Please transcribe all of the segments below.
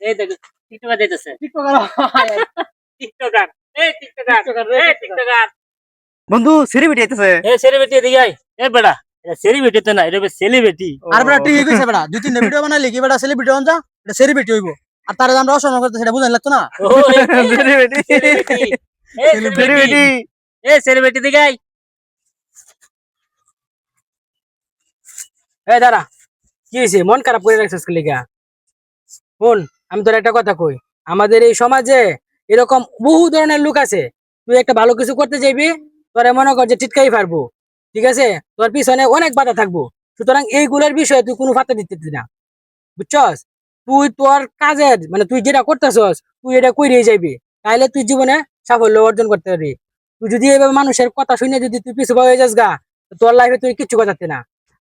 এই দেখ টিকটকার দিতেছে টিকটকার টিকটকার টিকটকার বন্ধু সেলিব্রিটি আইতাছে। সেলিব্রিটি এদিকে আয় এ বেটা এটা সেলিব্রিটি তো না এটা সেলিব্রিটি আর বেটা ঠিক কইছে বেটা দুই তিনটা ভিডিও বানাইলি কি বেটা সেলিব্রিটি হন যা এটা সেলিব্রিটি হইবো আর তারা আমরা অসম্মান করতে সেটা বুঝাই লাগতো না সেলিব্রিটি সেলিব্রিটি সেলিব্রিটি দিকে আয় এই দাঁড়া, কি হয়েছে? মন খারাপ করে রাখছিস লিগা? শোন, আমি তোর একটা কথা কই, আমাদের এই সমাজে এরকম বহু ধরনের লোক আছে। তুই একটা ভালো কিছু করতে যাইবি, তোর মনে কর যে টিটকাই পারবো, ঠিক আছে? তোর পিছনে অনেক বাধা থাকবো। সুতরাং এইগুলোর বিষয়ে তুই কোনো পাত্তা দিতে না, বুঝছস? তুই তোর কাজের মানে তুই যেটা করতেছস তুই এটা কইরেই যাইবি, তাইলে তুই জীবনে সাফল্য অর্জন করতে পারবি। তুই যদি এইভাবে মানুষের কথা শুনে যদি তুই পিছু হয়ে যাস গা, তোর লাইফে তুই কিচ্ছু করতে না।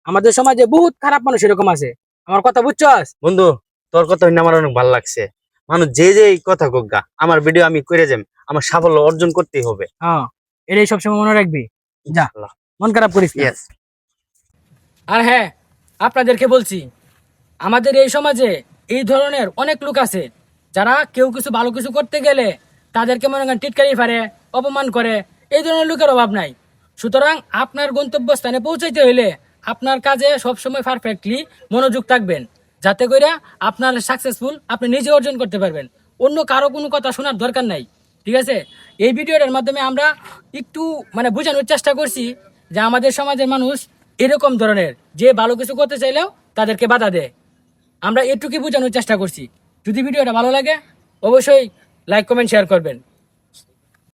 আমাদের সমাজে বহুত খারাপ মানুষ এরকম আছে, আমার কথা বুঝছস? বন্ধু তোর কথা শুনে আমার অনেক ভালো লাগছে। মানুষ যে যে এই কথা গা আমার ভিডিও আমি করে যাই, আমার সাফল্য অর্জন করতেই হবে। হ্যাঁ, এটাই সবসময় মনে রাখবি। যা, আল্লাহ। মন খারাপ করিস না। Yes. আর হ্যাঁ, আপনাদেরকে বলছি, আমাদের এই সমাজে এই ধরনের অনেক লোক আছে যারা কেউ কিছু ভালো কিছু করতে গেলে তাদেরকে মনে করেন টিটকারি ফারে, অপমান করে। এই ধরনের লোকের অভাব নাই। সুতরাং আপনার গন্তব্যস্থানে পৌঁছাইতে হইলে আপনার কাজে সবসময় পারফেক্টলি মনোযোগ থাকবেন, যাতে করে আপনার সাকসেসফুল আপনি নিজে অর্জন করতে পারবেন। অন্য কারো কোনো কথা শোনার দরকার নাই, ঠিক আছে? এই ভিডিওটার মাধ্যমে আমরা একটু মানে বোঝানোর চেষ্টা করছি যে আমাদের সমাজের মানুষ এরকম ধরনের, যে ভালো কিছু করতে চাইলেও তাদেরকে বাধা দেয়। আমরা এটুকুই বোঝানোর চেষ্টা করছি। যদি ভিডিওটা ভালো লাগে অবশ্যই লাইক কমেন্ট শেয়ার করবেন।